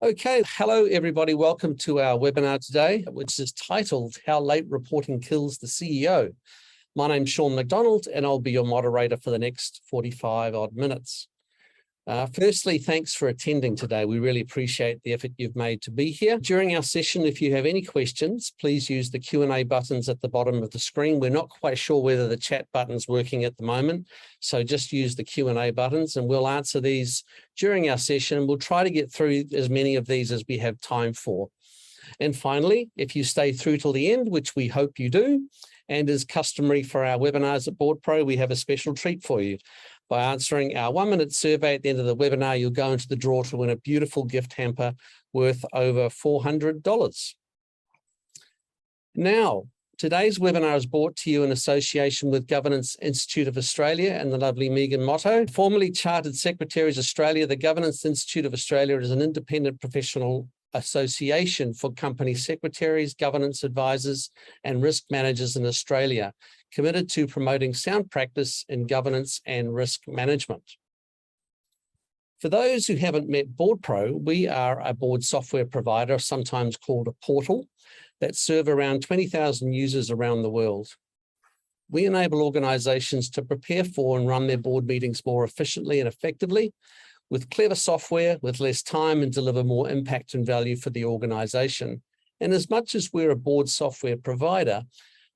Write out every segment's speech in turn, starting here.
Okay, hello everybody. Welcome to our webinar today, which is titled How Late Reporting Kills the CEO. My name's Sean McDonald and I'll be your moderator for the next 45 odd minutes. Firstly, thanks for attending today. We really appreciate the effort you've made to be here. During our session, if you have any questions, please use the Q&A buttons at the bottom of the screen. We're not quite sure whether the chat button's working at the moment, so just use the Q&A buttons and we'll answer these during our session. We'll try to get through as many of these as we have time for. And finally, if you stay through till the end, which we hope you do, and is customary for our webinars at BoardPro, we have a special treat for you. By answering our 1-minute survey at the end of the webinar, you'll go into the draw to win a beautiful gift hamper worth over $400. Now, today's webinar is brought to you in association with Governance Institute of Australia and the lovely Megan Motto. Formerly Chartered Secretaries Australia, the Governance Institute of Australia is an independent professional association for company secretaries, governance advisors, and risk managers in Australia, committed to promoting sound practice in governance and risk management. For those who haven't met BoardPro, we are a board software provider, sometimes called a portal, that serve around 20,000 users around the world. We enable organizations to prepare for and run their board meetings more efficiently and effectively, with clever software, with less time, and deliver more impact and value for the organization. And as much as we're a board software provider,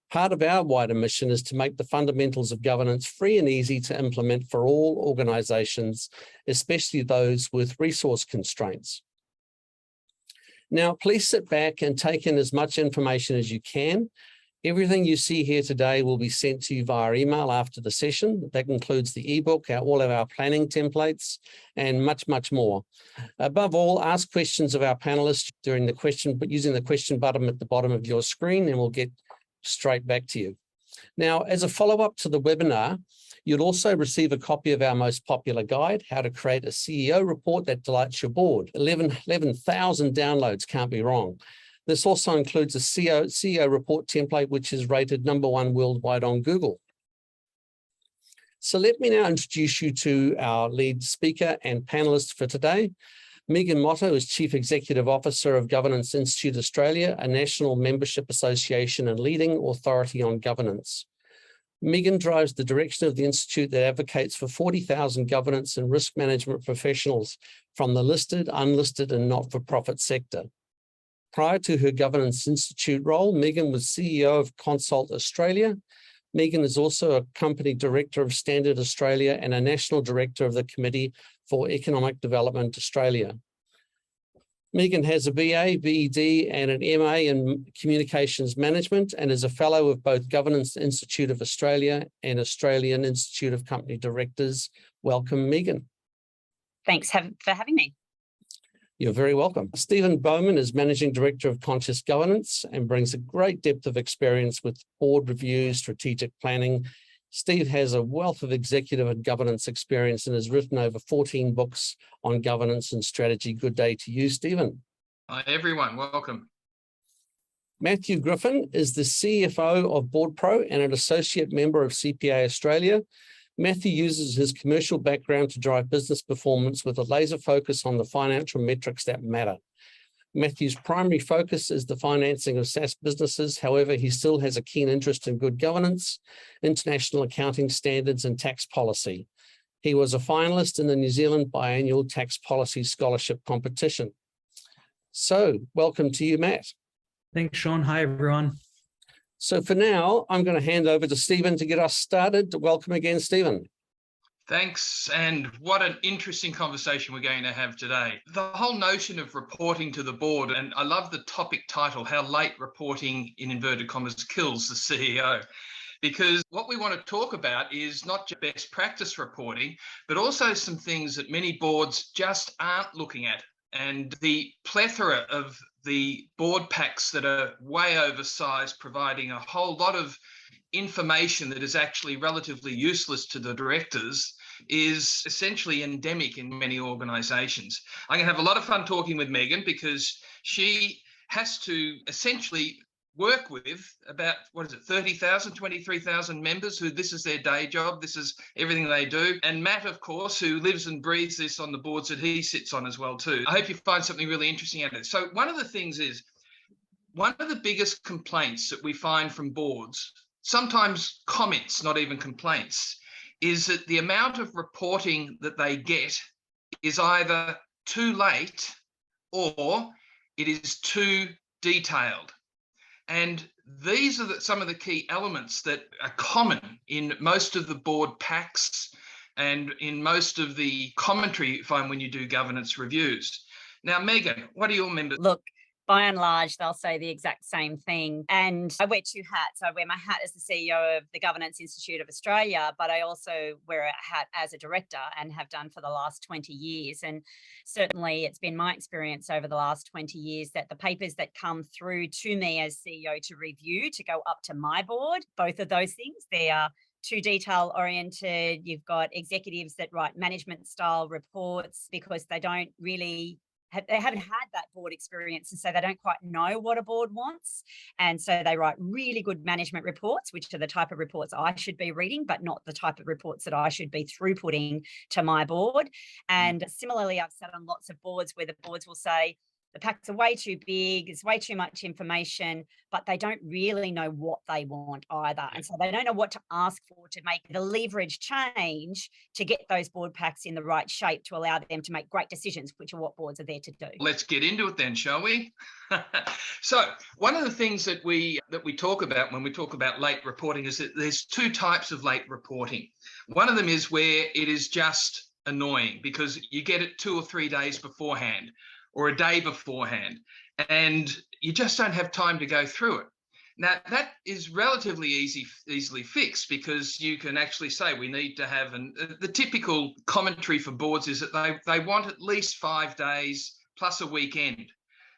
part of our wider mission is to make the fundamentals of governance free and easy to implement for all organizations, especially those with resource constraints. Now, please sit back and take in as much information as you can. Everything you see here today will be sent to you via email after the session. That includes the ebook, all of our planning templates, and much, much more. Above all, ask questions of our panelists during the question, but using the question button at the bottom of your screen, and we'll get straight back to you. Now, as a follow-up to the webinar, you'll also receive a copy of our most popular guide, How to Create a CEO Report That Delights Your Board. 11,000 downloads, can't be wrong. This also includes a CEO report template, which is rated #1 worldwide on Google. So let me now introduce you to our lead speaker and panelist for today. Megan Motto is Chief Executive Officer of Governance Institute Australia, a national membership association and leading authority on governance. Megan drives the direction of the Institute that advocates for 40,000 governance and risk management professionals from the listed, unlisted, and not-for-profit sector. Prior to her Governance Institute role, Megan was CEO of Consult Australia. Megan is also a company director of Standard Australia and a national director of the Committee for Economic Development Australia. Megan has a BA, BEd, and an MA in Communications Management and is a fellow of both Governance Institute of Australia and Australian Institute of Company Directors. Welcome, Megan. Thanks for having me. You're very welcome. Stephen Bowman is Managing Director of Conscious Governance and brings a great depth of experience with board reviews, strategic planning. Steve has a wealth of executive and governance experience and has written over 14 books on governance and strategy. Good day to you, Stephen. Hi, everyone. Welcome. Matthew Griffin is the CFO of BoardPro and an associate member of CPA Australia. Matthew uses his commercial background to drive business performance with a laser focus on the financial metrics that matter. Matthew's primary focus is the financing of SaaS businesses. However, he still has a keen interest in good governance, international accounting standards, and tax policy. He was a finalist in the New Zealand Biannual Tax Policy Scholarship Competition. So, welcome to you, Matt. Thanks, Sean. Hi, everyone. So for now, I'm going to hand over to Stephen to get us started. Welcome again, Stephen. Thanks, and what an interesting conversation we're going to have today. The whole notion of reporting to the board, and I love the topic title, How Late Reporting, in inverted commas, Kills the CEO. Because what we want to talk about is not just best practice reporting, but also some things that many boards just aren't looking at. And the plethora of the board packs that are way oversized, providing a whole lot of information that is actually relatively useless to the directors, is essentially endemic in many organizations. I'm going to have a lot of fun talking with Megan because she has to essentially work with about, 30,000, 23,000 members who this is their day job. This is everything they do. And Matt, of course, who lives and breathes this on the boards that he sits on as well too. I hope you find something really interesting out of it. So one of the things is, one of the biggest complaints that we find from boards, sometimes comments, not even complaints, is that the amount of reporting that they get is either too late or it is too detailed. And these are some of the key elements that are common in most of the board packs and in most of the commentary you find when you do governance reviews. Now, Megan, what are your members? Look, by and large, they'll say the exact same thing. And I wear two hats. I wear my hat as the CEO of the Governance Institute of Australia, but I also wear a hat as a director and have done for the last 20 years. And certainly it's been my experience over the last 20 years that the papers that come through to me as CEO to review, to go up to my board, both of those things, they are too detail oriented. You've got executives that write management style reports because they don't really they haven't had that board experience, and so they don't quite know what a board wants. And so they write really good management reports, which are the type of reports I should be reading, but not the type of reports that I should be throughputting to my board. And similarly, I've sat on lots of boards where the boards will say, the packs are way too big, it's way too much information, but they don't really know what they want either. And so they don't know what to ask for to make the leverage change to get those board packs in the right shape to allow them to make great decisions, which are what boards are there to do. Let's get into it then, shall we? So one of the things that we talk about when we talk about late reporting is that there's two types of late reporting. One of them is where it is just annoying because you get it 2 or 3 days beforehand, or a day beforehand, and you just don't have time to go through it. Now, that is relatively easily fixed because you can actually say we need to have, the typical commentary for boards is that they want at least 5 days plus a weekend.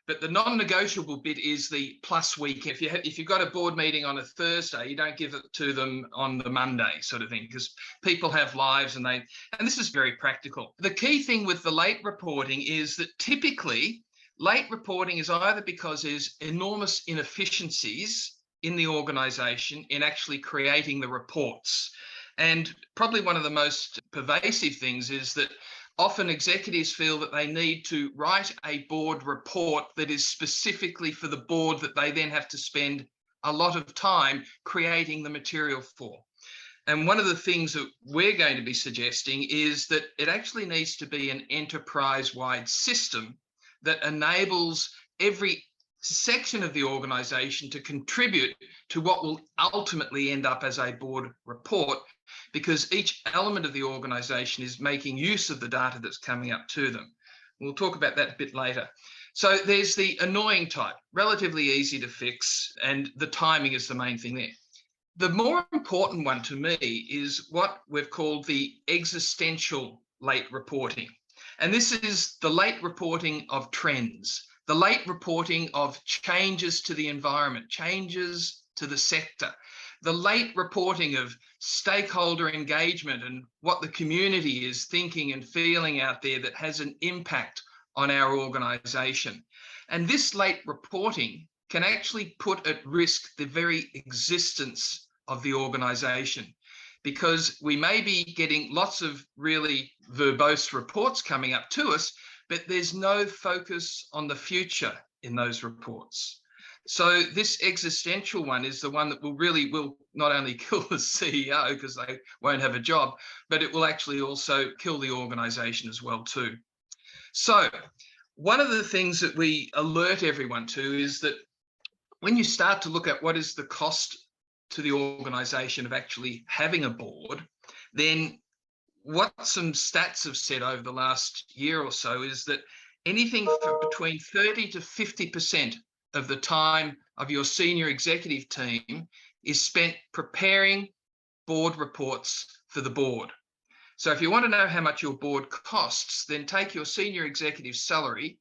But the non-negotiable bit is the plus weekend. If you've got a board meeting on a Thursday, you don't give it to them on the Monday sort of thing, because people have lives and this is very practical. The key thing with the late reporting is that typically late reporting is either because there's enormous inefficiencies in the organisation in actually creating the reports. And probably one of the most pervasive things is that often executives feel that they need to write a board report that is specifically for the board that they then have to spend a lot of time creating the material for. And one of the things that we're going to be suggesting is that it actually needs to be an enterprise-wide system that enables every section of the organisation to contribute to what will ultimately end up as a board report, because each element of the organisation is making use of the data that's coming up to them. We'll talk about that a bit later. So there's the annoying type, relatively easy to fix, and the timing is the main thing there. The more important one to me is what we've called the existential late reporting. And this is the late reporting of trends, the late reporting of changes to the environment, changes to the sector, the late reporting of stakeholder engagement and what the community is thinking and feeling out there that has an impact on our organisation. And this late reporting can actually put at risk the very existence of the organisation, because we may be getting lots of really verbose reports coming up to us, but there's no focus on the future in those reports. So this existential one is the one that will not only kill the CEO because they won't have a job, but it will actually also kill the organisation as well too. So one of the things that we alert everyone to is that when you start to look at what is the cost to the organisation of actually having a board, then what some stats have said over the last year or so is that anything between 30 to 50% of the time of your senior executive team is spent preparing board reports for the board. So if you want to know how much your board costs, then take your senior executive salary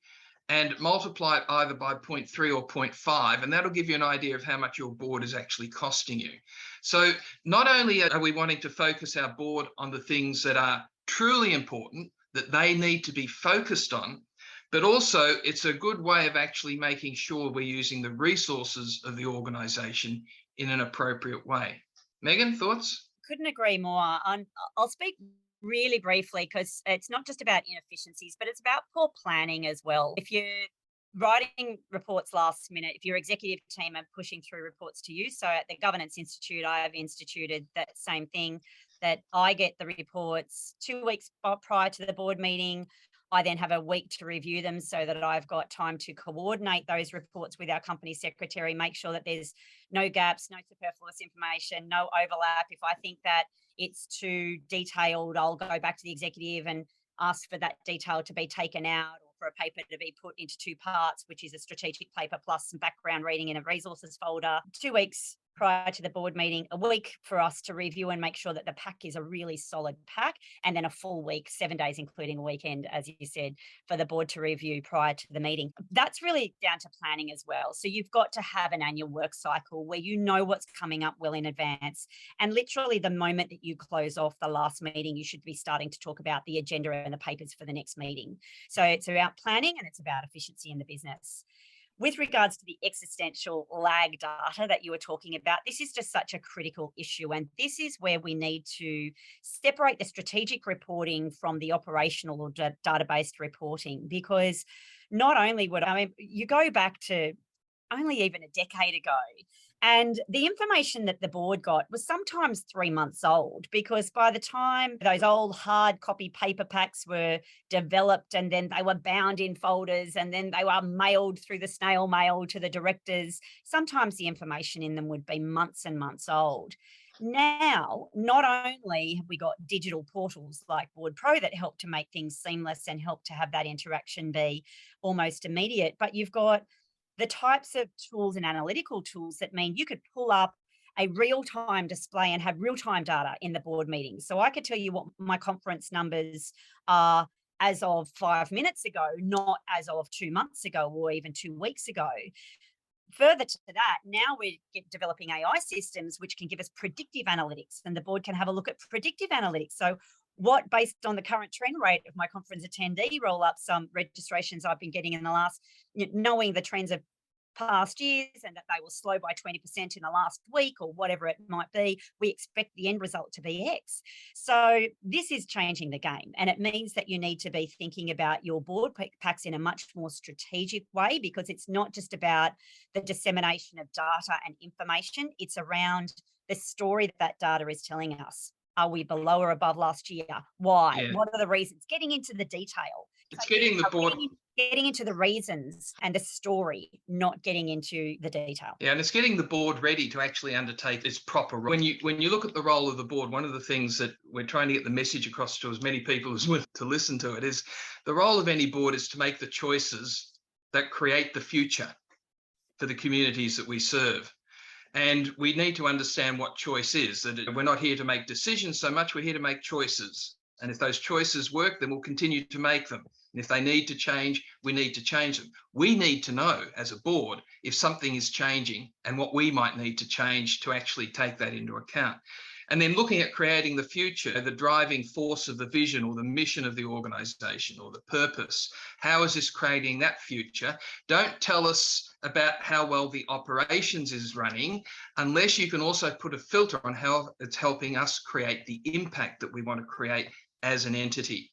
and multiply it either by 0.3 or 0.5, and that'll give you an idea of how much your board is actually costing you. So not only are we wanting to focus our board on the things that are truly important, that they need to be focused on, but also it's a good way of actually making sure we're using the resources of the organisation in an appropriate way. Megan, thoughts? Couldn't agree more. I'll speak really briefly because it's not just about inefficiencies, but it's about poor planning as well. If you're writing reports last minute, if your executive team are pushing through reports to you, so at the Governance Institute, I have instituted that same thing, that I get the reports 2 weeks prior to the board meeting. I then have a week to review them so that I've got time to coordinate those reports with our company secretary, make sure that there's no gaps, no superfluous information, no overlap. If I think that it's too detailed, I'll go back to the executive and ask for that detail to be taken out, or for a paper to be put into 2 parts, which is a strategic paper plus some background reading in a resources folder. 2 weeks prior to the board meeting, a week for us to review and make sure that the pack is a really solid pack, and then a full week, 7 days, including a weekend, as you said, for the board to review prior to the meeting. That's really down to planning as well. So you've got to have an annual work cycle where you know what's coming up well in advance. And literally the moment that you close off the last meeting, you should be starting to talk about the agenda and the papers for the next meeting. So it's about planning and it's about efficiency in the business. With regards to the existential lag data that you were talking about, this is just such a critical issue. And this is where we need to separate the strategic reporting from the operational or data-based reporting, because not only you go back to only even a decade ago, and the information that the board got was sometimes 3 months old, because by the time those old hard copy paper packs were developed and then they were bound in folders and then they were mailed through the snail mail to the directors, sometimes the information in them would be months and months old. Now, not only have we got digital portals like Board Pro that help to make things seamless and help to have that interaction be almost immediate, but you've got the types of tools and analytical tools that mean you could pull up a real-time display and have real-time data in the board meeting. So I could tell you what my conference numbers are as of 5 minutes ago, not as of 2 months ago or even 2 weeks ago. Further to that, now we're developing AI systems which can give us predictive analytics, and the board can have a look at predictive analytics. So what, based on the current trend rate of my conference attendee roll-ups, registrations I've been getting in the last, knowing the trends of past years and that they will slow by 20% in the last week or whatever it might be, we expect the end result to be X. So this is changing the game, and it means that you need to be thinking about your board packs in a much more strategic way, because it's not just about the dissemination of data and information, it's around the story that data is telling us. Are we below or above last year? Why? Yeah. What are the reasons? Getting into the detail. It's getting the board... Getting into the reasons and the story, not getting into the detail. Yeah, and it's getting the board ready to actually undertake its proper role. When you look at the role of the board, one of the things that we're trying to get the message across to as many people as willing to listen to it is the role of any board is to make the choices that create the future for the communities that we serve. And we need to understand what choice is, that we're not here to make decisions so much, we're here to make choices. And if those choices work, then we'll continue to make them. And if they need to change, we need to change them. We need to know as a board if something is changing and what we might need to change to actually take that into account. And then looking at creating the future, the driving force of the vision or the mission of the organisation or the purpose. How is this creating that future? Don't tell us about how well the operations is running unless you can also put a filter on how it's helping us create the impact that we want to create as an entity.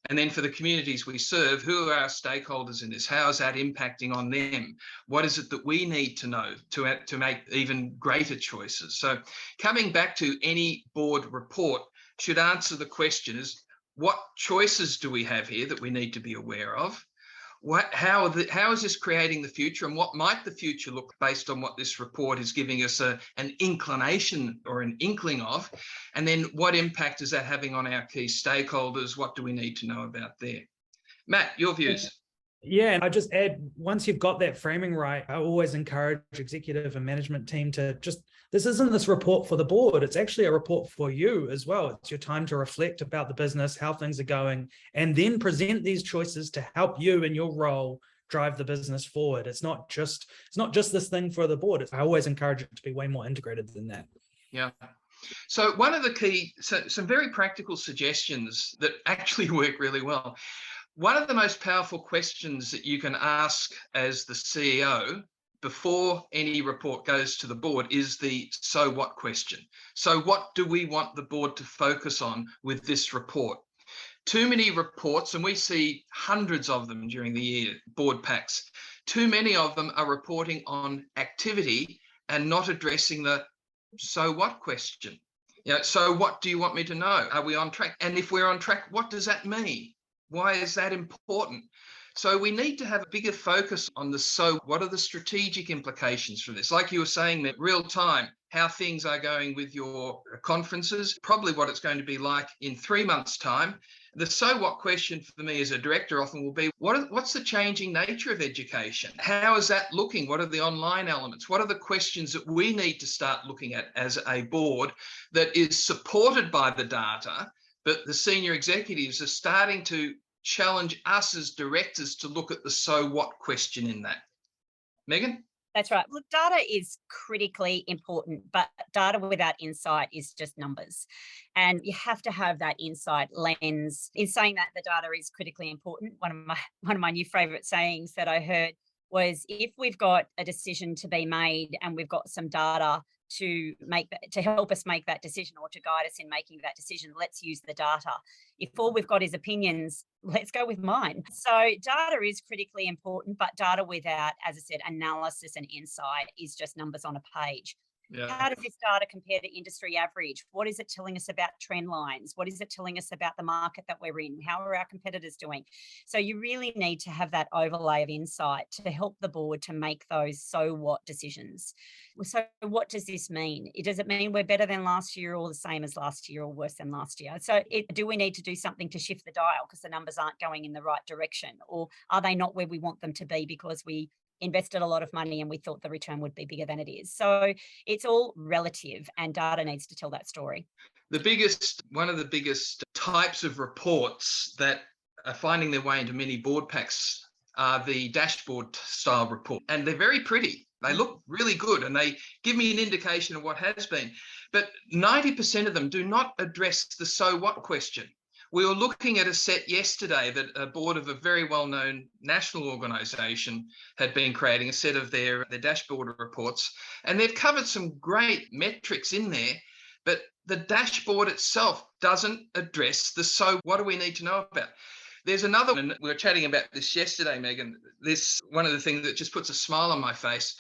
And then for the communities we serve, who are our stakeholders in this? How is that impacting on them? What is it that we need to know to make even greater choices? So coming back to any board report should answer the question is, what choices do we have here that we need to be aware of? How is this creating the future, and what might the future look based on what this report is giving us an inclination or an inkling of? And then what impact is that having on our key stakeholders? What do we need to know about there? Matt, your views. Yeah, and I just add, once you've got that framing right, I always encourage executive and management team to just, this isn't this report for the board, it's actually a report for you as well. It's your time to reflect about the business, how things are going, and then present these choices to help you in your role drive the business forward. It's not just this thing for the board. I always encourage it to be way more integrated than that. Yeah. So one of the key, some very practical suggestions that actually work really well. One of the most powerful questions that you can ask as the CEO before any report goes to the board is the so what question. So what do we want the board to focus on with this report? Too many reports, and we see hundreds of them during the year, board packs. Too many of them are reporting on activity and not addressing the so what question. So what do you want me to know? Are we on track? And if we're on track, what does that mean? Why is that important? So we need to have a bigger focus on the so what are the strategic implications from this? Like you were saying, that real time, how things are going with your conferences, probably what it's going to be like in 3 months' time. The so what question for me as a director often will be, what's the changing nature of education? How is that looking? What are the online elements? What are the questions that we need to start looking at as a board that is supported by the data, but the senior executives are starting to challenge us as directors to look at the so what question in that. Megan? That's right. Look, data is critically important, but data without insight is just numbers. And you have to have that insight lens. In saying that the data is critically important, one of my new favorite sayings that I heard was, if we've got a decision to be made and we've got some data to help us make that decision or to guide us in making that decision, let's use the data. If all we've got is opinions, let's go with mine. So data is critically important, but data without, as I said, analysis and insight is just numbers on a page. Yeah. How does this data compare to industry average? What is it telling us about trend lines? What is it telling us about the market that we're in? How are our competitors doing? So you really need to have that overlay of insight to help the board to make those so what decisions. So what does this mean? Does it mean we're better than last year or the same as last year or worse than last year? So do we need to do something to shift the dial because the numbers aren't going in the right direction? Or are they not where we want them to be because we invested a lot of money and we thought the return would be bigger than it is? So it's all relative, and data needs to tell that story. One of the biggest types of reports that are finding their way into many board packs are the dashboard style report. And they're very pretty. They look really good and they give me an indication of what has been. But 90% of them do not address the so what question. We were looking at a set yesterday that a board of a very well-known national organisation had been creating, a set of their dashboard reports, and they've covered some great metrics in there, but the dashboard itself doesn't address the so what do we need to know about. There's another one, and we were chatting about this yesterday, Megan. This one of the things that just puts a smile on my face.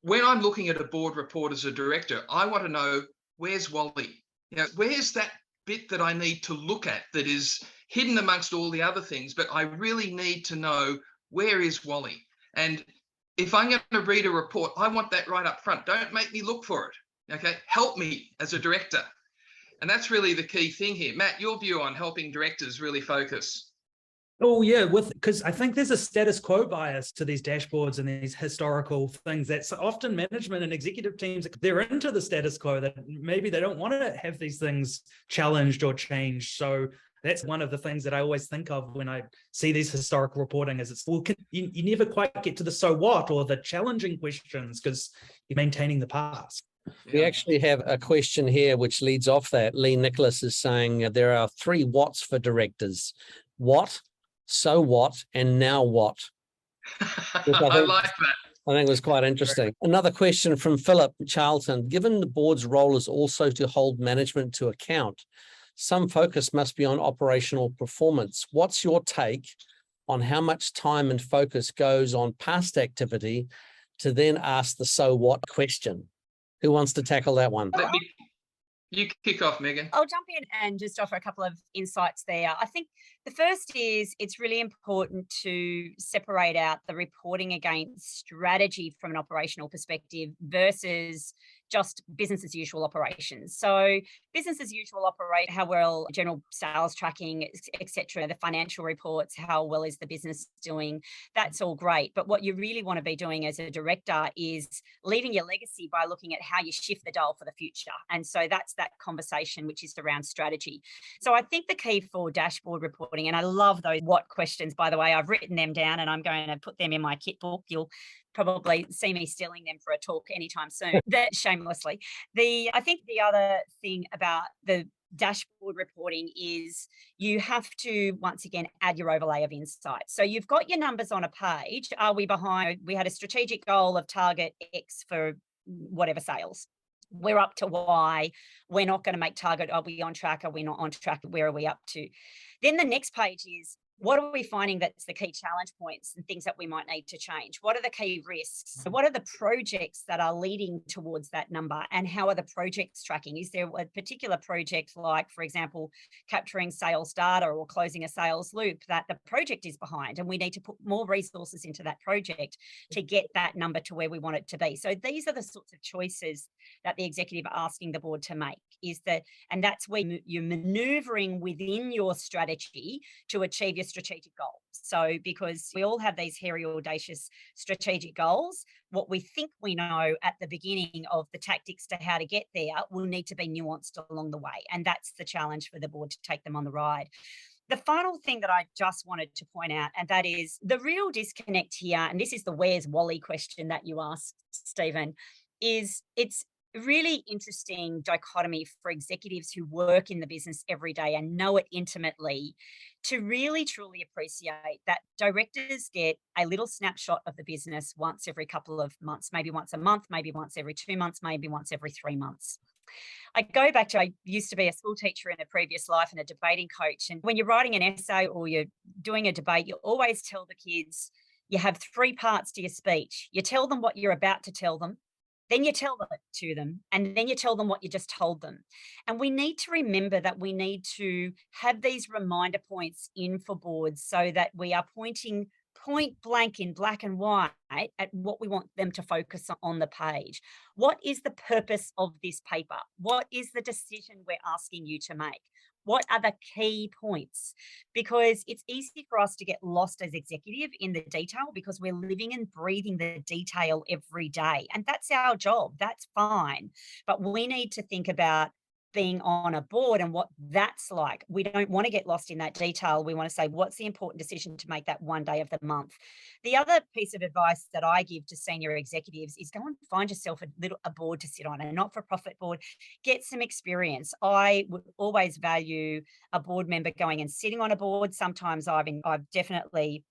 When I'm looking at a board report as a director, I want to know, where's Wally? Where's that bit that I need to look at that is hidden amongst all the other things, but I really need to know, where is Wally? And if I'm going to read a report, I want that right up front. Don't make me look for it. Okay, help me as a director. And that's really the key thing here. Matt, your view on helping directors really focus. Oh yeah, because I think there's a status quo bias to these dashboards and these historical things. That's often management and executive teams, they're into the status quo, that maybe they don't want to have these things challenged or changed. So that's one of the things that I always think of when I see these historical reporting is you never quite get to the so what or the challenging questions because you're maintaining the past. We actually have a question here which leads off that. Lee Nicholas is saying there are 3 whats for directors. What, so what, and now what? I like that. I think it was quite interesting. Another question from Philip Charlton. Given the board's role is also to hold management to account, some focus must be on operational performance. What's your take on how much time and focus goes on past activity to then ask the so what question? Who wants to tackle that one? You kick off, Megan. I'll jump in and just offer a couple of insights there. I think the first is it's really important to separate out the reporting against strategy from an operational perspective versus just business as usual operations. So business as usual operate, how well general sales tracking, etc., the financial reports, how well is the business doing, that's all great. But what you really want to be doing as a director is leaving your legacy by looking at how you shift the dial for the future. And so that's that conversation, which is around strategy. So I think the key for dashboard reporting, and I love those what questions, by the way, I've written them down and I'm going to put them in my kit book. You'll probably see me stealing them for a talk anytime soon, that shamelessly. I think the other thing about the dashboard reporting is you have to, once again, add your overlay of insight. So you've got your numbers on a page. Are we behind? We had a strategic goal of target X for whatever sales. We're up to Y. We're not going to make target. Are we on track? Are we not on track? Where are we up to? Then the next page is, what are we finding that's the key challenge points and things that we might need to change? What are the key risks? What are the projects that are leading towards that number? And how are the projects tracking? Is there a particular project, like, for example, capturing sales data or closing a sales loop, that the project is behind and we need to put more resources into that project to get that number to where we want it to be? So these are the sorts of choices that the executive are asking the board to make, and that's where you're maneuvering within your strategy to achieve your strategic goals. So because we all have these hairy, audacious strategic goals, what we think we know at the beginning of the tactics to how to get there will need to be nuanced along the way. And that's the challenge for the board, to take them on the ride. The final thing that I just wanted to point out, and that is the real disconnect here, and this is the where's Wally question that you asked, Stephen, is it's really interesting dichotomy for executives who work in the business every day and know it intimately, to really truly appreciate that directors get a little snapshot of the business once every couple of months, maybe once a month, maybe once every 2 months, maybe once every 3 months. I go back to, I used to be a school teacher in a previous life and a debating coach. And when you're writing an essay or you're doing a debate, you always tell the kids, you have 3 parts to your speech. You tell them what you're about to tell them. Then you tell it to them, and then you tell them what you just told them. And we need to remember that we need to have these reminder points in for boards so that we are pointing point blank in black and white at what we want them to focus on the page. What is the purpose of this paper? What is the decision we're asking you to make? What are the key points? Because it's easy for us to get lost as executive in the detail, because we're living and breathing the detail every day. And that's our job. That's fine. But we need to think about being on a board and what that's like. We don't want to get lost in that detail. We want to say, what's the important decision to make that one day of the month? The other piece of advice that I give to senior executives is go and find yourself a board to sit on, a not-for-profit board. Get some experience. I would always value a board member going and sitting on a board. Sometimes I've definitely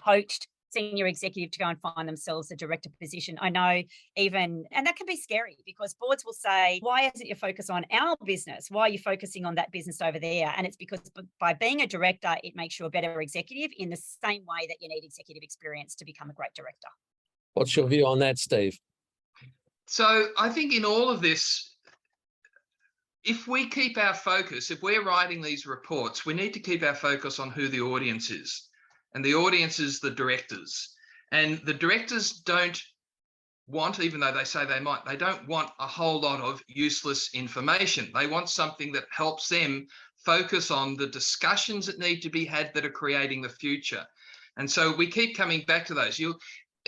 coached senior executive to go and find themselves a director position. I know and that can be scary, because boards will say, why isn't your focus on our business? Why are you focusing on that business over there? And it's because by being a director, it makes you a better executive, in the same way that you need executive experience to become a great director. What's your view on that, Steve? So I think in all of this, if we keep our focus, if we're writing these reports, we need to keep our focus on who the audience is. And the audience is the directors. And the directors don't want, even though they say they might, they don't want a whole lot of useless information. They want something that helps them focus on the discussions that need to be had that are creating the future. And so we keep coming back to those.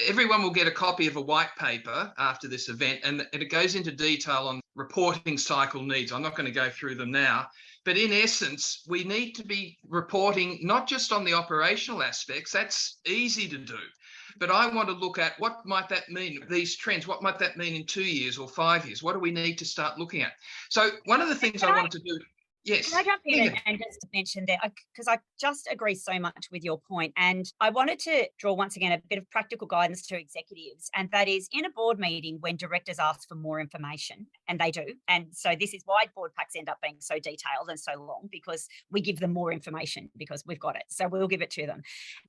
Everyone will get a copy of a white paper after this event, and it goes into detail on reporting cycle needs. I'm not going to go through them now. But in essence, we need to be reporting not just on the operational aspects, that's easy to do, but I want to look at what might that mean, these trends, what might that mean in 2 years or 5 years? What do we need to start looking at? So one of the things I wanted to do, yes. Can I jump in and just mention that, because I just agree so much with your point. And I wanted to draw once again a bit of practical guidance to executives. And that is, in a board meeting, when directors ask for more information, and they do. And so this is why board packs end up being so detailed and so long, because we give them more information because we've got it. So we'll give it to them.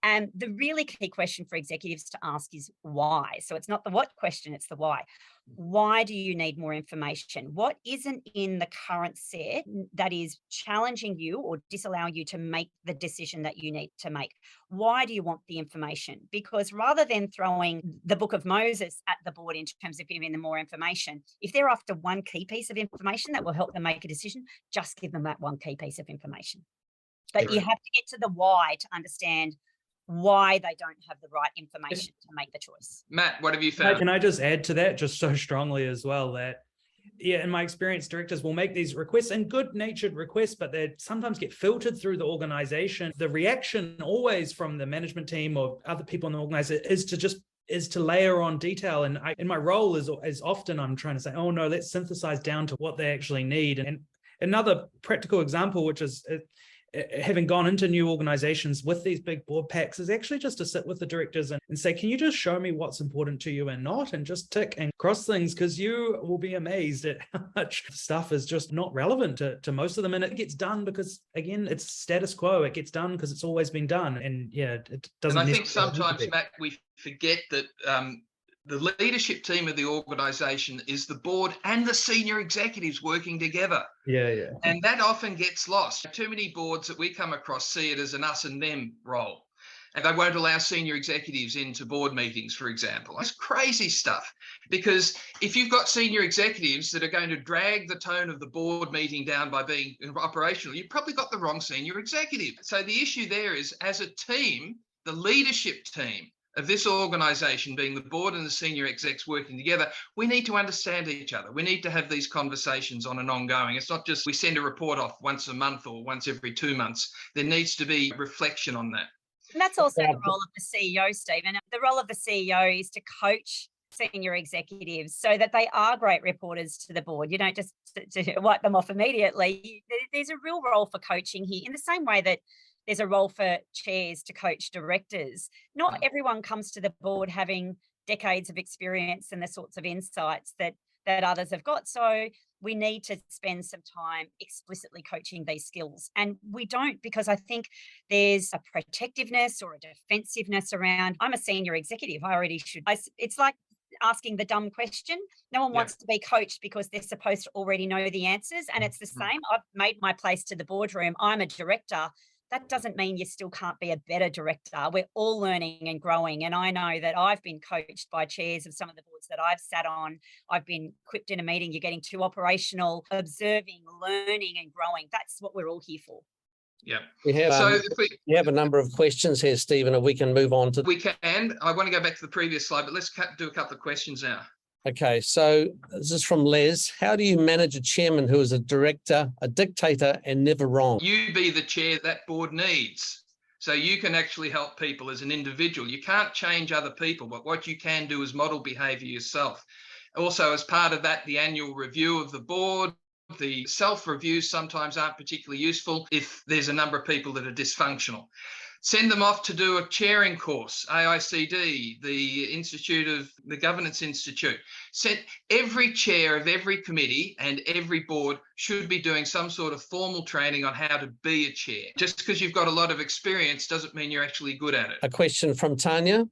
And the really key question for executives to ask is why. So it's not the what question, it's the why. Why do you need more information? What isn't in the current set that is challenging you or disallowing you to make the decision that you need to make? Why do you want the information? Because rather than throwing the book of Moses at the board in terms of giving them more information, if they're after one key piece of information that will help them make a decision, just give them that one key piece of information. But you have to get to the why to understand why they don't have the right information to make the choice. Matt, what have you found? Can I just add to that just so strongly as well that, in my experience, directors will make these requests, and good-natured requests, but they sometimes get filtered through the organization. The reaction always from the management team or other people in the organization is to layer on detail. And in my role is often I'm trying to say, oh no, let's synthesize down to what they actually need. And Another practical example, which is having gone into new organizations with these big board packs, is actually just to sit with the directors and say, can you just show me what's important to you and not, and just tick and cross things, because you will be amazed at how much stuff is just not relevant to most of them. And it gets done because, again, it's status quo. It gets done because it's always been done. And yeah, it doesn't. And I think sometimes, Matt, we forget that the leadership team of the organisation is the board and the senior executives working together. Yeah. And that often gets lost. Too many boards that we come across see it as an us and them role. And they won't allow senior executives into board meetings, for example. It's crazy stuff, because if you've got senior executives that are going to drag the tone of the board meeting down by being operational, you've probably got the wrong senior executive. So the issue there is, as a team, the leadership team of this organisation, being the board and the senior execs working together, we need to understand each other. We need to have these conversations on an ongoing. It's not just we send a report off once a month or once every 2 months. There needs to be reflection on that. And that's also the role of the CEO, Stephen. The role of the CEO is to coach senior executives so that they are great reporters to the board. You don't just to wipe them off immediately. There's a real role for coaching here, in the same way that there's a role for chairs to coach directors. Not everyone comes to the board having decades of experience and the sorts of insights that others have got. So we need to spend some time explicitly coaching these skills. And we don't, because I think there's a protectiveness or a defensiveness around, I'm a senior executive, I already should. It's like asking the dumb question. No one wants to be coached because they're supposed to already know the answers. And it's the same. I've made my place to the boardroom. I'm a director. That doesn't mean you still can't be a better director. We're all learning and growing. And I know that I've been coached by chairs of some of the boards that I've sat on. I've been equipped in a meeting. You're getting too operational, observing, learning and growing. That's what we're all here for. Yeah. We have a number of questions here, Stephen, and we can move on to. We can. I want to go back to the previous slide, but let's do a couple of questions now. Okay, so this is from Les. How do you manage a chairman who is a director, a dictator, and never wrong? You be the chair that board needs. So you can actually help people as an individual. You can't change other people, but what you can do is model behaviour yourself. Also, as part of that, the annual review of the board, the self-reviews sometimes aren't particularly useful if there's a number of people that are dysfunctional. Send them off to do a chairing course, AICD, the Governance Institute. Every chair of every committee and every board should be doing some sort of formal training on how to be a chair. Just because you've got a lot of experience doesn't mean you're actually good at it. A question from Tanya.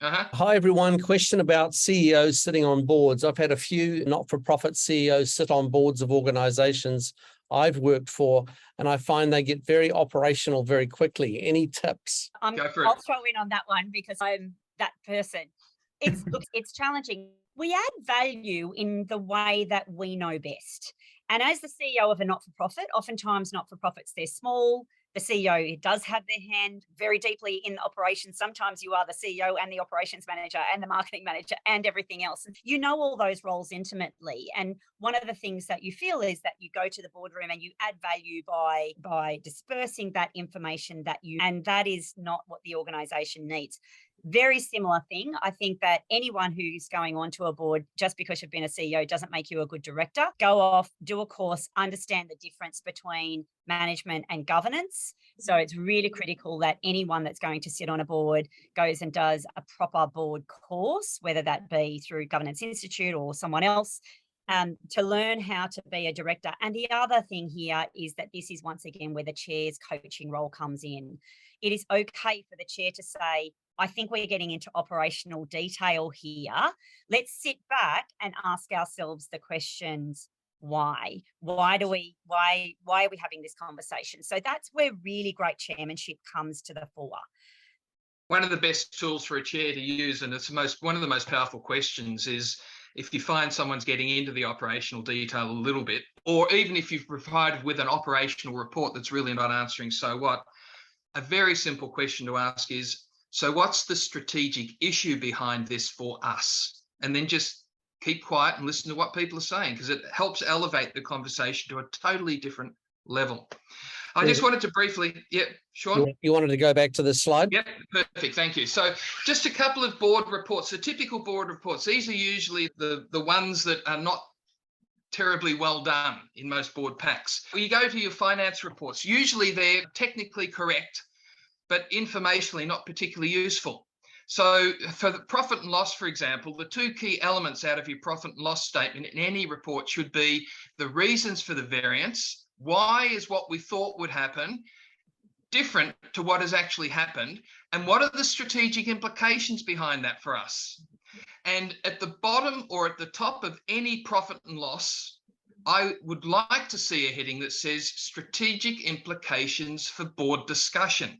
Hi, everyone. Question about CEOs sitting on boards. I've had a few not-for-profit CEOs sit on boards of organizations I've worked for, and I find they get very operational very quickly. Any tips? I'll throw in on that one because I'm that person. It's challenging. We add value in the way that we know best. And as the CEO of a not-for-profit, oftentimes not-for-profits, they're small. The CEO does have their hand very deeply in the operations. Sometimes you are the CEO and the operations manager and the marketing manager and everything else. You know all those roles intimately. And one of the things that you feel is that you go to the boardroom and you add value by dispersing that information and that is not what the organisation needs. Very similar thing. I think that anyone who's going on to a board just because you've been a CEO doesn't make you a good director. Go off, do a course, understand the difference between management and governance. So it's really critical that anyone that's going to sit on a board goes and does a proper board course, whether that be through Governance Institute or someone else, to learn how to be a director. And the other thing here is that this is once again where the chair's coaching role comes in. It is okay for the chair to say, I think we're getting into operational detail here. Let's sit back and ask ourselves the questions, why? Why are we having this conversation? So that's where really great chairmanship comes to the fore. One of the best tools for a chair to use, and it's one of the most powerful questions, is if you find someone's getting into the operational detail a little bit, or even if you've provided with an operational report that's really not answering so what, a very simple question to ask is, so what's the strategic issue behind this for us? And then just keep quiet and listen to what people are saying, because it helps elevate the conversation to a totally different level. I just wanted to briefly, Sean? You wanted to go back to this slide? Yep, perfect, thank you. So just a couple of board reports, the typical board reports. These are usually the ones that are not terribly well done in most board packs. When you go to your finance reports, usually they're technically correct, but informationally not particularly useful. So for the profit and loss, for example, the two key elements out of your profit and loss statement in any report should be the reasons for the variance. Why is what we thought would happen different to what has actually happened? And what are the strategic implications behind that for us? And at the bottom or at the top of any profit and loss, I would like to see a heading that says strategic implications for board discussion.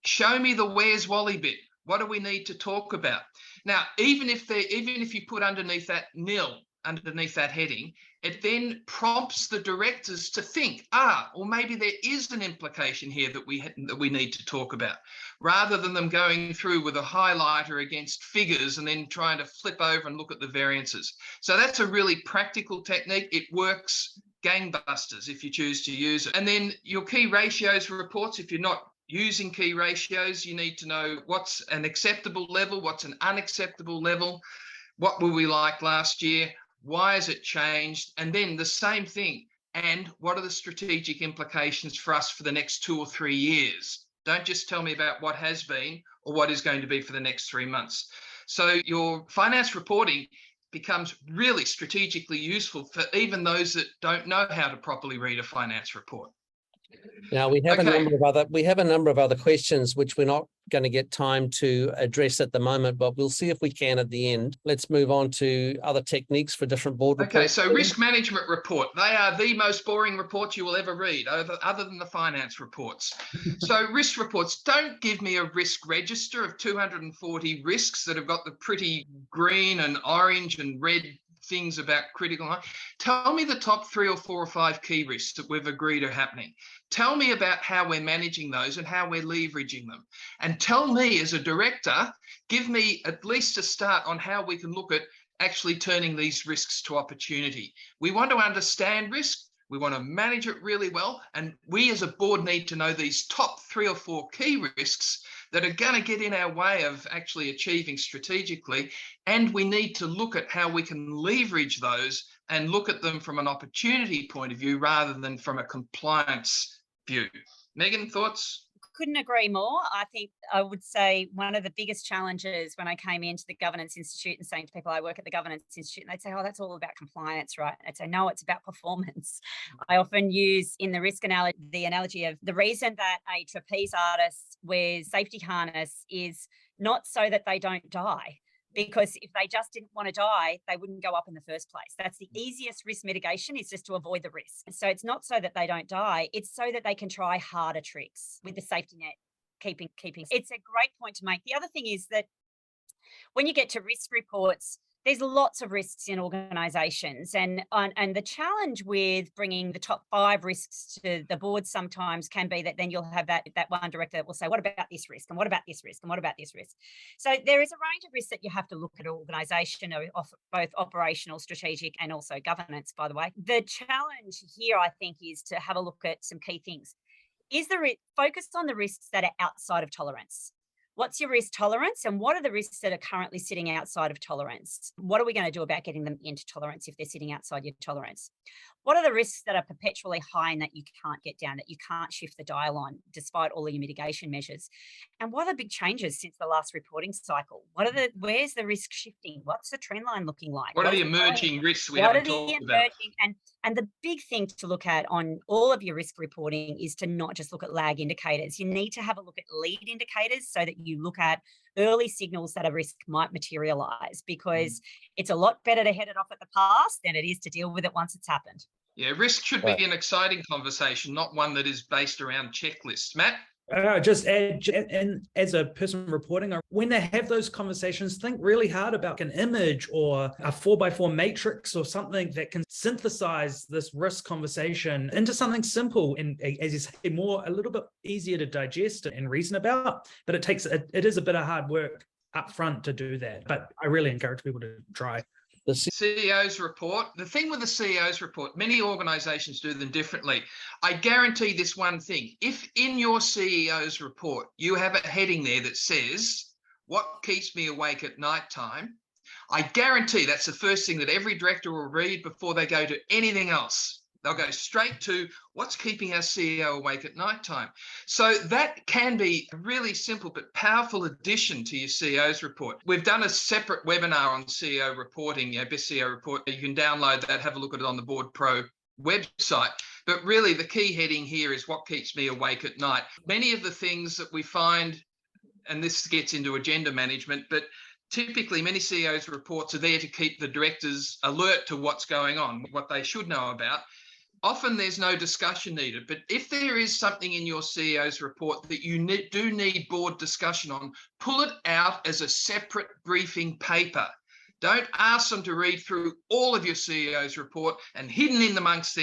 Show me the where's Wally bit. What do we need to talk about? Now, even if you put underneath that nil, underneath that heading, it then prompts the directors to think, or maybe there is an implication here that we need to talk about, rather than them going through with a highlighter against figures and then trying to flip over and look at the variances. So that's a really practical technique. It works gangbusters if you choose to use it. And then your key ratios reports, if you're not using key ratios, you need to know what's an acceptable level, what's an unacceptable level, what were we like last year, why has it changed, and then the same thing, and what are the strategic implications for us for the next 2 or 3 years? Don't just tell me about what has been or what is going to be for the next 3 months. So your finance reporting becomes really strategically useful for even those that don't know how to properly read a finance report. Now we have a number of other questions which we're not going to get time to address at the moment, but we'll see if we can at the end. Let's move on to other techniques for different board reports. Okay, so risk management report. They are the most boring reports you will ever read, other than the finance reports. So risk reports, don't give me a risk register of 240 risks that have got the pretty green and orange and red things about critical. Tell me the top 3 or 4 or 5 key risks that we've agreed are happening. Tell me about how we're managing those and how we're leveraging them. And tell me as a director, give me at least a start on how we can look at actually turning these risks to opportunity. We want to understand risk. We want to manage it really well. And we as a board need to know these top 3 or 4 key risks that are going to get in our way of actually achieving strategically. And we need to look at how we can leverage those and look at them from an opportunity point of view rather than from a compliance view. Megan, thoughts? Couldn't agree more. I think I would say one of the biggest challenges when I came into the Governance Institute and saying to people, I work at the Governance Institute, and they'd say, oh, that's all about compliance, right? I'd say, no, it's about performance. I often use in the risk analogy, the analogy of the reason that a trapeze artist wears safety harness is not so that they don't die. Because if they just didn't want to die, they wouldn't go up in the first place. That's the easiest risk mitigation, is just to avoid the risk. So it's not so that they don't die, it's so that they can try harder tricks with the safety net, keeping. It's a great point to make. The other thing is that when you get to risk reports, there's lots of risks in organisations, and the challenge with bringing the top 5 risks to the board sometimes can be that then you'll have that one director that will say, what about this risk, and what about this risk, and what about this risk? So there is a range of risks that you have to look at organisation, both operational, strategic, and also governance, by the way. The challenge here, I think, is to have a look at some key things. Is the focus on the risks that are outside of tolerance? What's your risk tolerance, and what are the risks that are currently sitting outside of tolerance? What are we going to do about getting them into tolerance if they're sitting outside your tolerance? What are the risks that are perpetually high and that you can't get down, that you can't shift the dial on despite all of your mitigation measures? And what are the big changes since the last reporting cycle? Where's the risk shifting? What's the trend line looking like? What are the emerging risks we haven't talked about? And the big thing to look at on all of your risk reporting is to not just look at lag indicators. You need to have a look at lead indicators so that you look at early signals that a risk might materialize, because it's a lot better to head it off at the pass than it is to deal with it once it's happened. Yeah, risk should be an exciting conversation, not one that is based around checklists. Matt? Just add, and as a person reporting, when they have those conversations, think really hard about an image or a 4x4 matrix or something that can synthesize this risk conversation into something simple and, as you say, a little bit easier to digest and reason about. But it is a bit of hard work up front to do that. But I really encourage people to try. The CEO's report. The thing with the CEO's report, many organizations do them differently. I guarantee this one thing. If in your CEO's report, you have a heading there that says, what keeps me awake at night time? I guarantee that's the first thing that every director will read before they go to anything else. They'll go straight to what's keeping our CEO awake at night time. So that can be a really simple but powerful addition to your CEO's report. We've done a separate webinar on CEO reporting, Best CEO Report. You can download that, have a look at it on the Board Pro website. But really the key heading here is what keeps me awake at night. Many of the things that we find, and this gets into agenda management, but typically many CEOs' reports are there to keep the directors alert to what's going on, what they should know about. Often there's no discussion needed, but if there is something in your CEO's report that you do need board discussion on, pull it out as a separate briefing paper. Don't ask them to read through all of your CEO's report, and hidden in amongst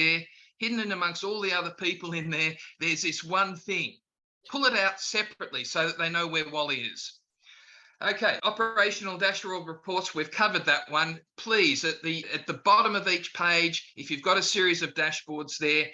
all the other people in there, there's this one thing. Pull it out separately so that they know where Wally is. Okay, operational dashboard reports, we've covered that one. Please, at the bottom of each page, if you've got a series of dashboards there,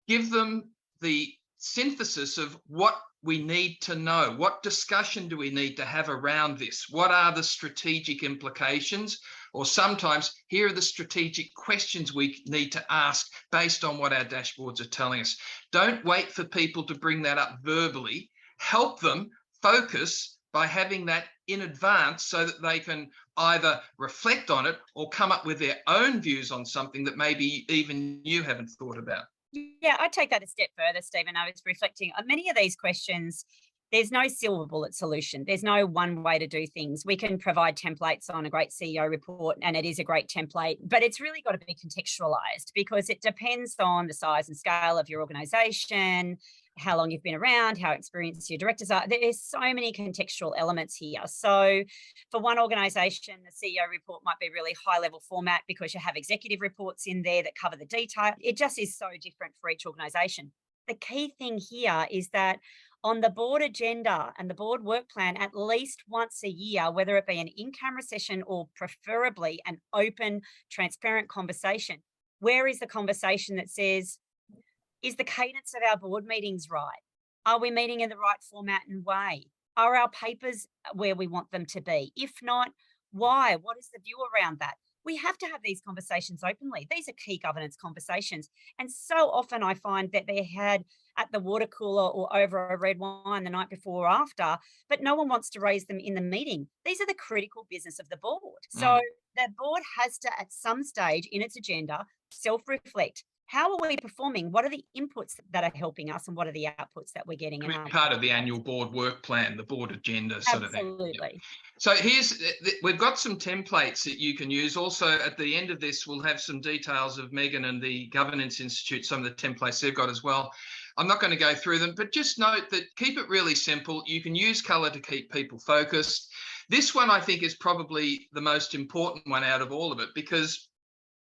give them the synthesis of what we need to know. What discussion do we need to have around this? What are the strategic implications? Or sometimes, here are the strategic questions we need to ask based on what our dashboards are telling us. Don't wait for people to bring that up verbally. Help them focus by having that in advance so that they can either reflect on it or come up with their own views on something that maybe even you haven't thought about. Yeah, I'd take that a step further, Stephen. I was reflecting on many of these questions. There's no silver bullet solution. There's no one way to do things. We can provide templates on a great CEO report, and it is a great template, but it's really got to be contextualized because it depends on the size and scale of your organization, how long you've been around, how experienced your directors are. There's so many contextual elements here. So for one organization, the CEO report might be really high level format because you have executive reports in there that cover the detail. It just is so different for each organization. The key thing here is that on the board agenda and the board work plan, at least once a year, whether it be an in-camera session or preferably an open, transparent conversation, where is the conversation that says, is the cadence of our board meetings right? Are we meeting in the right format and way? Are our papers where we want them to be? If not, why? What is the view around that? We have to have these conversations openly. These are key governance conversations. And so often I find that they're had at the water cooler or over a red wine the night before or after, but no one wants to raise them in the meeting. These are the critical business of the board. So the board has to, at some stage in its agenda, self-reflect. How are we performing? What are the inputs that are helping us and what are the outputs that we're getting? Part of the annual board work plan, the board agenda sort of thing. Absolutely. So we've got some templates that you can use. Also, at the end of this, we'll have some details of Megan and the Governance Institute, some of the templates they've got as well. I'm not going to go through them, but just note that keep it really simple. You can use colour to keep people focused. This one, I think, is probably the most important one out of all of it because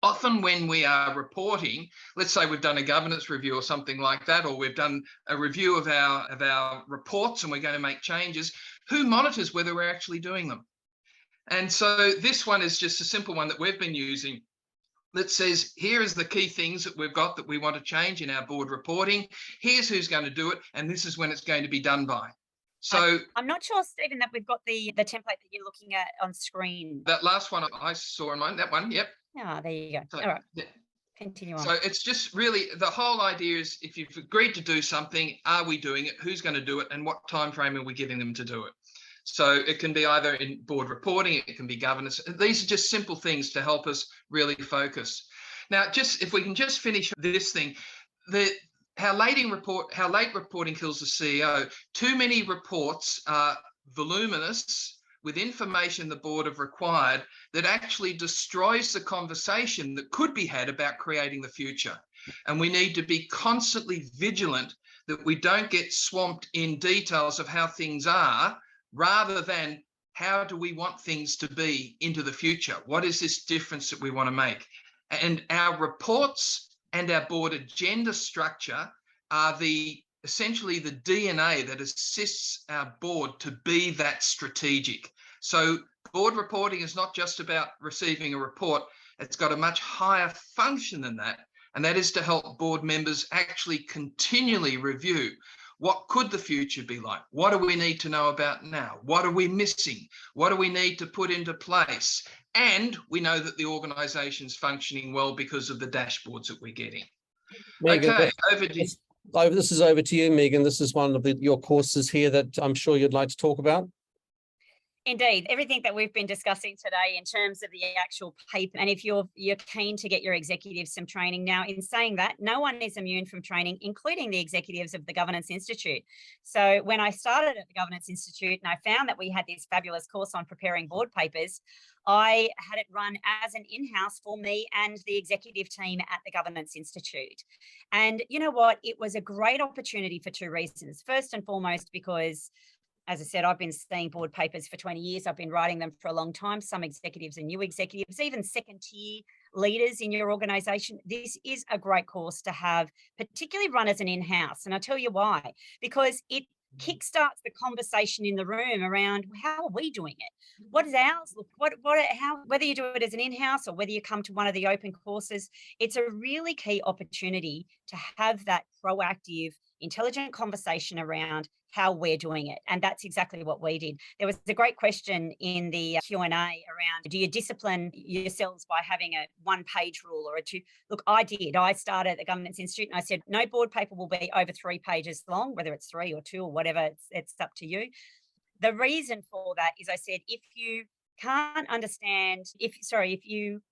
often when we are reporting, let's say we've done a governance review or something like that, or we've done a review of our reports and we're going to make changes, who monitors whether we're actually doing them? And so this one is just a simple one that we've been using that says, here is the key things that we've got that we want to change in our board reporting. Here's who's going to do it, and this is when it's going to be done by. So I'm not sure, Stephen, that we've got the template that you're looking at on screen. That last one I saw in mine, that one, yep. Ah, there you go. So, all right. yeah. Continue on. So it's just really the whole idea is if you've agreed to do something, are we doing it? Who's going to do it? And what time frame are we giving them to do it? So it can be either in board reporting, it can be governance. These are just simple things to help us really focus. Now, just if we can just finish this thing, how late reporting kills the CEO. Too many reports are voluminous with information the board have required that actually destroys the conversation that could be had about creating the future. And we need to be constantly vigilant that we don't get swamped in details of how things are, rather than how do we want things to be into the future? What is this difference that we want to make? And our reports and our board agenda structure are essentially the DNA that assists our board to be that strategic. So board reporting is not just about receiving a report. It's got a much higher function than that. And that is to help board members actually continually review what could the future be like? What do we need to know about now? What are we missing? What do we need to put into place? And we know that the organisation's functioning well because of the dashboards that we're getting. Megan, Okay, over to you. this is over to you, Megan. This is one of your courses here that I'm sure you'd like to talk about. Indeed, everything that we've been discussing today in terms of the actual paper, and if you're keen to get your executives some training. Now, in saying that, no one is immune from training, including the executives of the Governance Institute. So when I started at the Governance Institute and I found that we had this fabulous course on preparing board papers, I had it run as an in-house for me and the executive team at the Governance Institute. And you know what? It was a great opportunity for two reasons. First and foremost, because as I said, I've been seeing board papers for 20 years. I've been writing them for a long time. Some executives and new executives, even second-tier leaders in your organisation. This is a great course to have, particularly run as an in-house. And I'll tell you why. Because it kickstarts the conversation in the room around how are we doing it? What is ours? Look, whether you do it as an in-house or whether you come to one of the open courses, it's a really key opportunity to have that proactive, intelligent conversation around how we're doing it. And that's exactly what we did. There was a great question in the Q&A around, do you discipline yourselves by having a 1-page rule or a 2? Look, I did. I started at the Governance Institute and I said, no board paper will be over 3 pages long, whether it's 3 or 2 or whatever, it's up to you. The reason for that is I said, if you can't understand, if you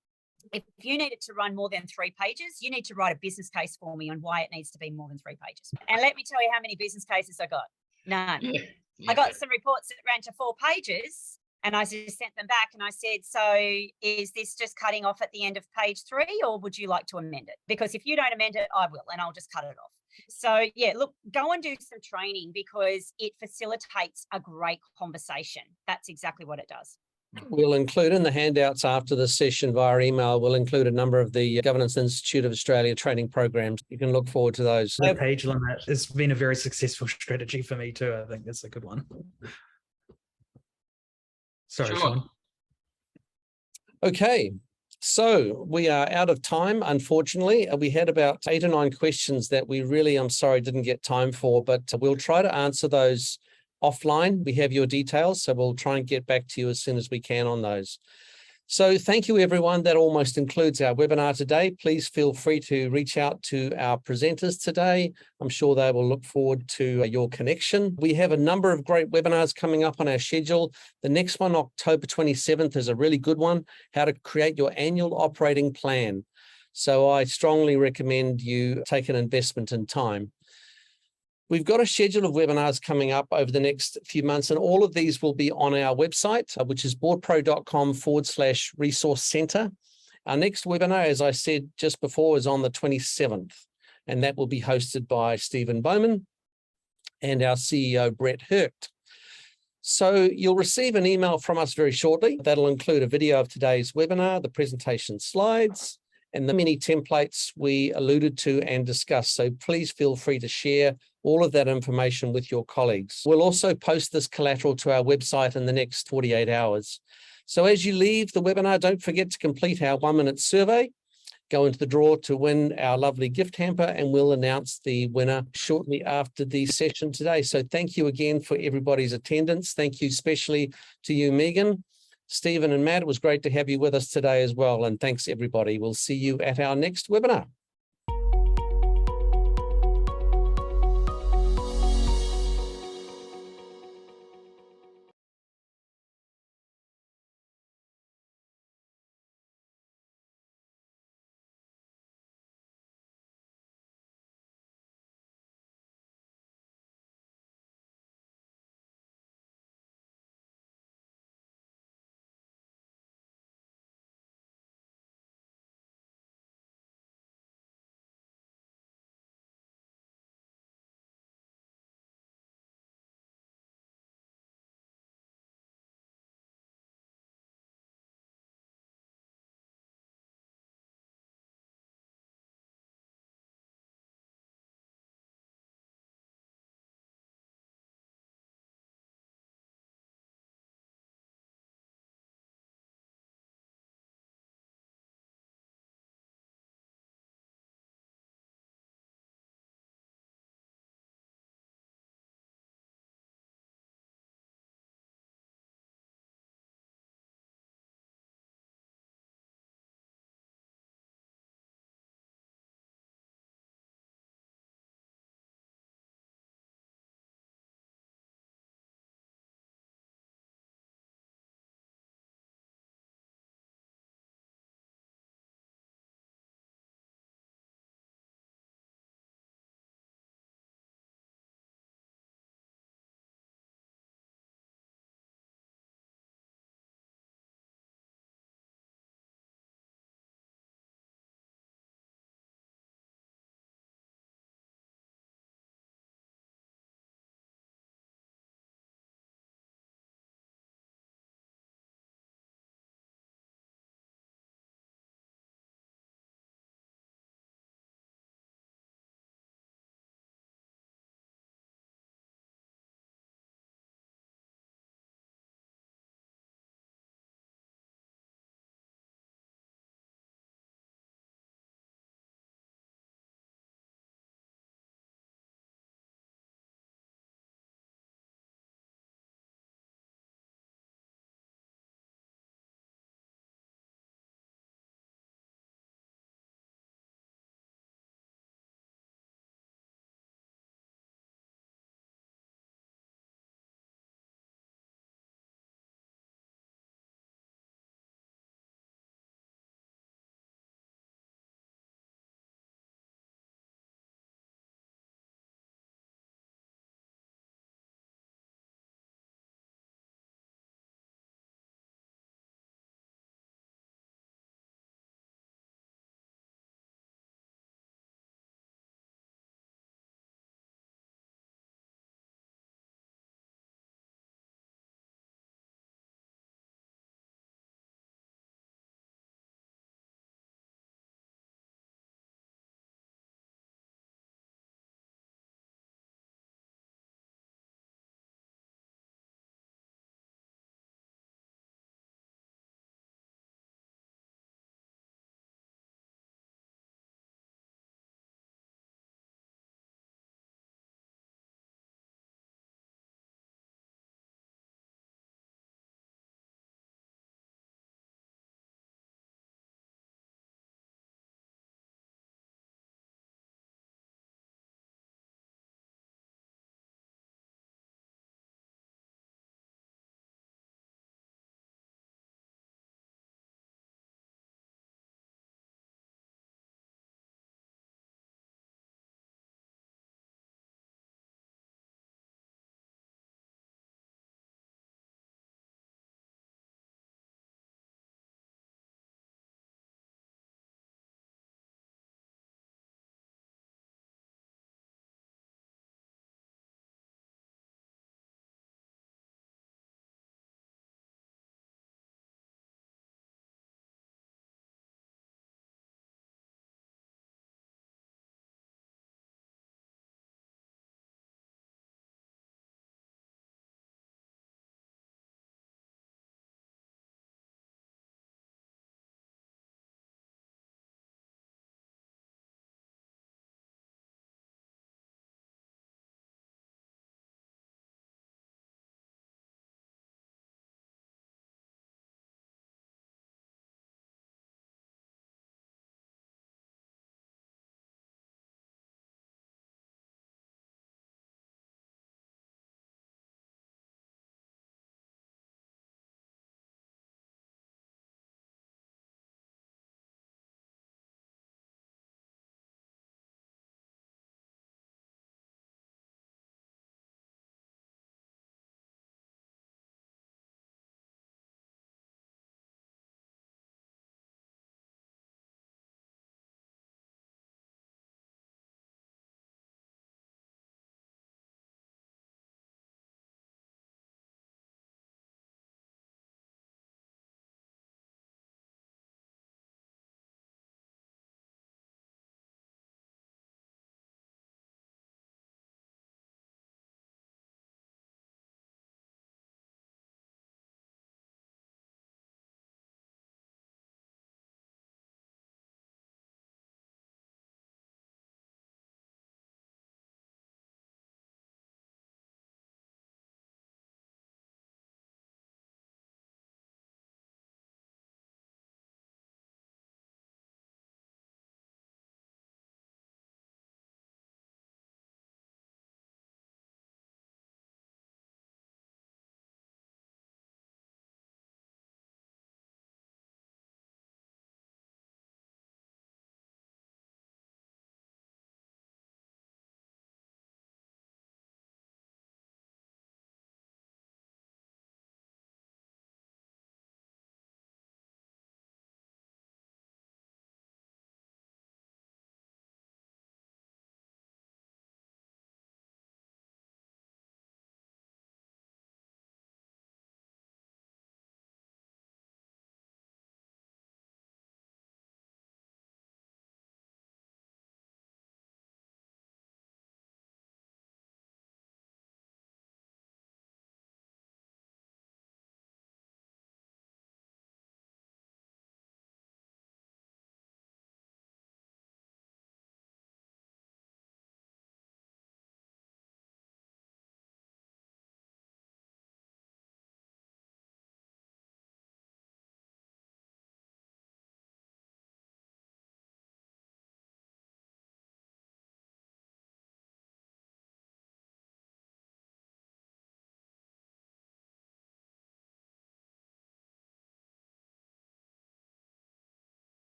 need it to run more than 3 pages, you need to write a business case for me on why it needs to be more than 3 pages. And let me tell you how many business cases I got. None. Yeah. I got some reports that ran to 4 pages and I just sent them back and I said, so is this just cutting off at the end of page 3 or would you like to amend it? Because if you don't amend it, I will, and I'll just cut it off. So yeah, look, go and do some training because it facilitates a great conversation. That's exactly what it does. We'll include in the handouts after the session via email, we'll include a number of the Governance Institute of Australia training programs. You can look forward to those. The page limit has been a very successful strategy for me too. I think that's a good one. Sorry, Sure. Sean. Okay, so we are out of time, unfortunately. We had about 8 or 9 questions that we really, I'm sorry, didn't get time for, but we'll try to answer those offline. We have your details, so we'll try and get back to you as soon as we can on those. So thank you, everyone. That almost includes our webinar today. Please feel free to reach out to our presenters today. I'm sure they will look forward to your connection. We have a number of great webinars coming up on our schedule. The next one, October 27th, is a really good one, how to create your annual operating plan. So I strongly recommend you take an investment in time. We've got a schedule of webinars coming up over the next few months, and all of these will be on our website, which is boardpro.com/resource center. Our next webinar, as I said just before, is on the 27th, and that will be hosted by Stephen Bowman and our CEO, Brett Herkt. So you'll receive an email from us very shortly. That'll include a video of today's webinar, the presentation slides, and the many templates we alluded to and discussed. So please feel free to share all of that information with your colleagues. We'll also post this collateral to our website in the next 48 hours. So as you leave the webinar, don't forget to complete our 1-minute survey, go into the draw to win our lovely gift hamper, and we'll announce the winner shortly after the session today. So thank you again for everybody's attendance. Thank you especially to you, Megan, Stephen and Matt. It was great to have you with us today as well. And thanks, everybody. We'll see you at our next webinar.